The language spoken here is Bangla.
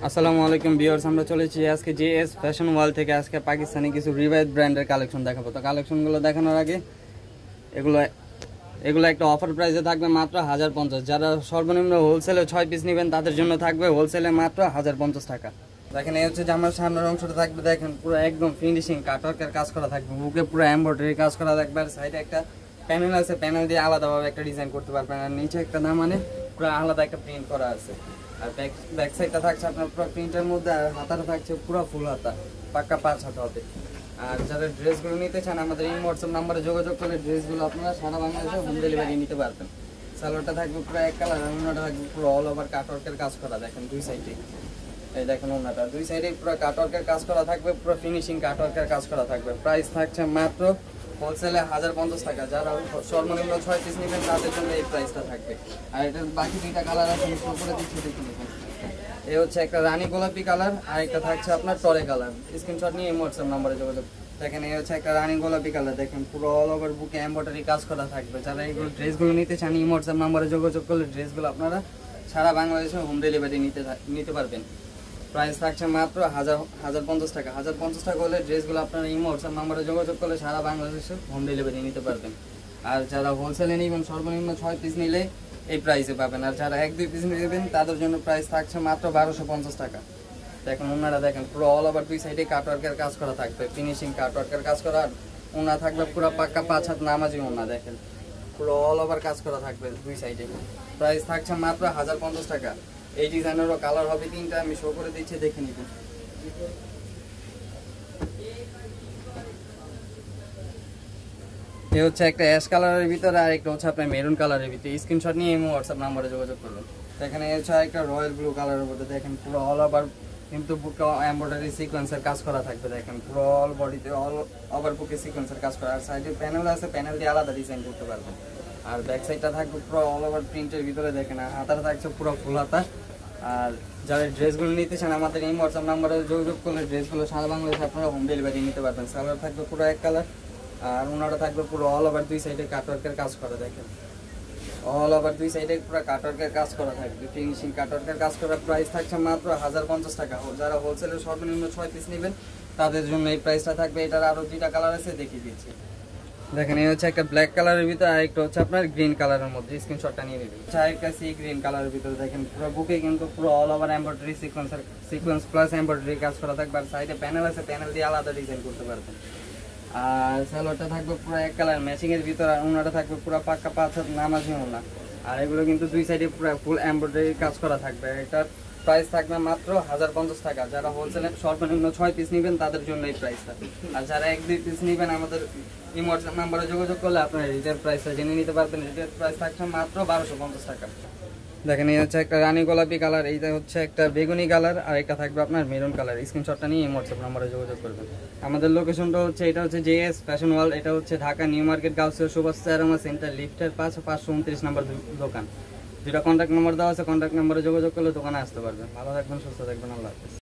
আসসালামু আলাইকুম ভিউয়ার্স, আমরা চলেছি আজকে জেএস ফ্যাশন ওয়ার্ল্ড থেকে। আজকে পাকিস্তানি কিছু রিভাইভ ব্র্যান্ডের কালেকশন দেখাবো। তো কালেকশনগুলো দেখানোর আগে এগুলো এগুলো একটা অফার প্রাইসে থাকবে মাত্র 1050। যারা সর্বনিম্ন হোলসেলে 6 পিস নেবেন তাদের জন্য থাকবে হোলসেলে মাত্র 1050 টাকা। দেখেন এই হচ্ছে জামার সামনের অংশটা থাকবে, দেখেন পুরো একদম ফিনিশিং কাটওয়ার্কের কাজ করা থাকবে, বুকে পুরো এমব্রয়ডারি কাজ করা থাকবে। আর সাইডে একটা প্যানেল আছে, প্যানেল দিয়ে আলাদাভাবে একটা ডিজাইন করতে পারবেন। আর নিচে একটা না মানে পুরো আলাদা একটা প্রিন্ট করা আছে। আর ব্যাক সাইডটা থাকছে আপনার পুরো প্রিন্টের মধ্যে, আর হাতাটা থাকছে পুরো ফুল হাতা, পাক্কা 5 হাত হবে। আর যারা ড্রেসগুলো নিতে চান আমাদের এই হোয়াটসঅ্যাপ নাম্বারে যোগাযোগ করলে ড্রেসগুলো আপনারা সারা বাংলাদেশে হোম ডেলিভারি নিতে পারবেন। সালোয়ারটা থাকবে পুরো এক কালার, আর ওনাটা থাকবে পুরো অল ওভার কাটওয়ার্কের কাজ করা। দেখেন দুই সাইডে, এই দেখেন ওনাটা দুই সাইডে পুরো কাটওয়ার্কের কাজ করা থাকবে, পুরো ফিনিশিং কাটওয়ার্কের কাজ করা থাকবে। প্রাইস থাকছে মাত্র হোলসেলে 1050 টাকা। যারা সর্বনিম্ন 6 পিস নেবেন তাদের জন্য এই প্রাইসটা থাকবে। আর এটার বাকি দুইটা কালার আছে, উপরে দিচ্ছি দেখে নেবেন। এই হচ্ছে একটা রানী গোলাপি কালার, আর একটা থাকছে আপনার টরে কালার। স্ক্রিনশট নিয়ে হোয়াটসঅ্যাপ নাম্বারে যোগাযোগ। দেখেন এই হচ্ছে একটা রানী গোলাপি কালার, দেখেন পুরো অল ওভার বুকে এমব্রয়ডারি কাজ করা থাকবে। যারা এইগুলো ড্রেসগুলো নিতে চান হোয়াটসঅ্যাপ নাম্বারে যোগাযোগ করলে ড্রেসগুলো আপনারা সারা বাংলাদেশে হোম ডেলিভারি নিতে পারবেন। প্রাইস থাকছে মাত্র 1050 টাকা। 1050 টাকা হলে ড্রেসগুলো আপনারা হোয়াটসঅ্যাপ নাম্বারে যোগাযোগ করলে সারা বাংলাদেশে হোম ডেলিভারি নিতে পারবেন। আর যারা হোলসেলে নেবেন সর্বনিম্ন 6 পিস নিলে এই প্রাইসে পাবেন। আর যারা 1-2 পিস নেবেন তাদের জন্য প্রাইস থাকছে মাত্র 1250 টাকা। দেখেন ওনারা দেখেন পুরো অল ওভার দুই সাইডে কাটওয়ার্কের কাজ করা থাকবে, ফিনিশিং কাটওয়ার্কের কাজ করা। আর ওনা থাকবে পুরো পাক্কা 5 হাত নামাজি ওনা, দেখেন পুরো অল ওভার কাজ করা থাকবে দুই সাইডে। প্রাইস থাকছে মাত্র 1050 টাকা। এই ডিজাইনেরও কালার হবে 3টা, আমি শো করে দিচ্ছি দেখে নিবেন। এই হচ্ছে একটা অ্যাশ কালারের ভিতরে, আর একটা হচ্ছে আপনার মেরুন কালারের ভিতরে। স্ক্রিনশট নিয়ে হোয়াটসঅ্যাপ নাম্বারে যোগাযোগ করবেন। এখানে হচ্ছে একটা রয়্যাল ব্লু কালারের মধ্যে, দেখেন পুরো অল ওভার কিন্তু বুকে এমব্রয়ডারি সিকোয়েন্সের কাজ করা থাকবে। দেখেন পুরো অল বডিতে অল ওভার বুকে সিকোয়েন্সের কাজ করা। আর সাইডে প্যানেল আছে, প্যানেল দিয়ে আলাদা ডিজাইন করতে পারবেন। আর ব্যাক সাইডটা থাকবে পুরো অল ওভার প্রিন্টের ভিতরে, দেখেন হাতাটা থাকছে পুরো ফুল হাতা। আর যারা ড্রেসগুলো নিতে চান আমাদের এই হোয়াটসঅ্যাপ নাম্বারে যোগাযোগ করলে ড্রেসগুলো সারা বাংলাদেশে আপনারা হোম ডেলিভারি নিতে পারবেন। সালোয়ার থাকবে পুরো এক কালার, আর ওনারা থাকবে পুরো অল ওভার দুই সাইডে কাটওয়ার্কের কাজ করা। দেখেন অল ওভার দুই সাইডে পুরো কাটওয়ার্কের কাজ করা থাকবে, ফিনিশিং কাটওয়ার্কের কাজ করা। প্রাইস থাকছে মাত্র 1050 টাকা। যারা হোলসেলের সর্বনিম্ন 6 পিস নেবেন তাদের জন্য এই প্রাইসটা থাকবে। এটার আরও 2টা কালার আছে, দেখিয়ে দিচ্ছি। দেখেন এই হচ্ছে একটা ব্ল্যাক কালারের ভিতরে, আর একটা হচ্ছে আপনার গ্রিন কালারের মধ্যে। স্ক্রিনশটটা নিয়ে নেবেন। একটা সি গ্রিন কালারের ভিতরে, দেখেন পুরো বুকে কিন্তু পুরো all over embroidery sequence plus embroidery কাজ করা থাকবে। আর সাইডে প্যানেল আছে, প্যানেল দিয়ে আলাদা ডিজাইন করতে পারবেন। আর সালোয়ারটা থাকবে পুরো এক কালার ম্যাচিং এর ভিতরে, আর ওনাটা থাকবে পুরো পাক্কা 5 হাত নামাজি ওনা। আর এগুলো কিন্তু দুই সাইডে পুরো ফুল এমব্রয়ডারি কাজ করা থাকবে। এটার প্রাইস থাকবে মাত্র 1050 টাকা। যারা হোলসেলে সর্বনিম্ন 6 পিস নেবেন তাদের জন্য এই প্রাইসটা। আর যারা 1-2 পিস নেবেন আমাদের এই হোয়াটসঅ্যাপ নাম্বারে যোগাযোগ করলে আপনারা রিটেল প্রাইসটা জেনে নিতে পারবেন। রিটেল প্রাইস থাকছে মাত্র 1250 টাকা। দেখেন এই হচ্ছে একটা রানী গোলাপি কালার, এইটা হচ্ছে একটা বেগুনি কালার, আর একটা থাকবে আপনার মেরুন কালার। স্ক্রিনশটটা নিয়ে হোয়াটসঅ্যাপ নাম্বারে যোগাযোগ করবেন। আমাদের লোকেশনটা হচ্ছে, এটা হচ্ছে জেএস ফ্যাশন ওয়ার্ল্ড। এটা হচ্ছে Dhaka New Market Gausia Subhash chairman centre লিফটের 529 নম্বর দোকান। 2টা কন্ট্যাক্ট নাম্বার দেওয়া আছে, কন্ট্যাক্ট নাম্বারে যোগাযোগ করলে দোকানে আসতে পারবেন। ভালো থাকবেন, সুস্থ থাকবেন, আল্লাহ হাফেজ।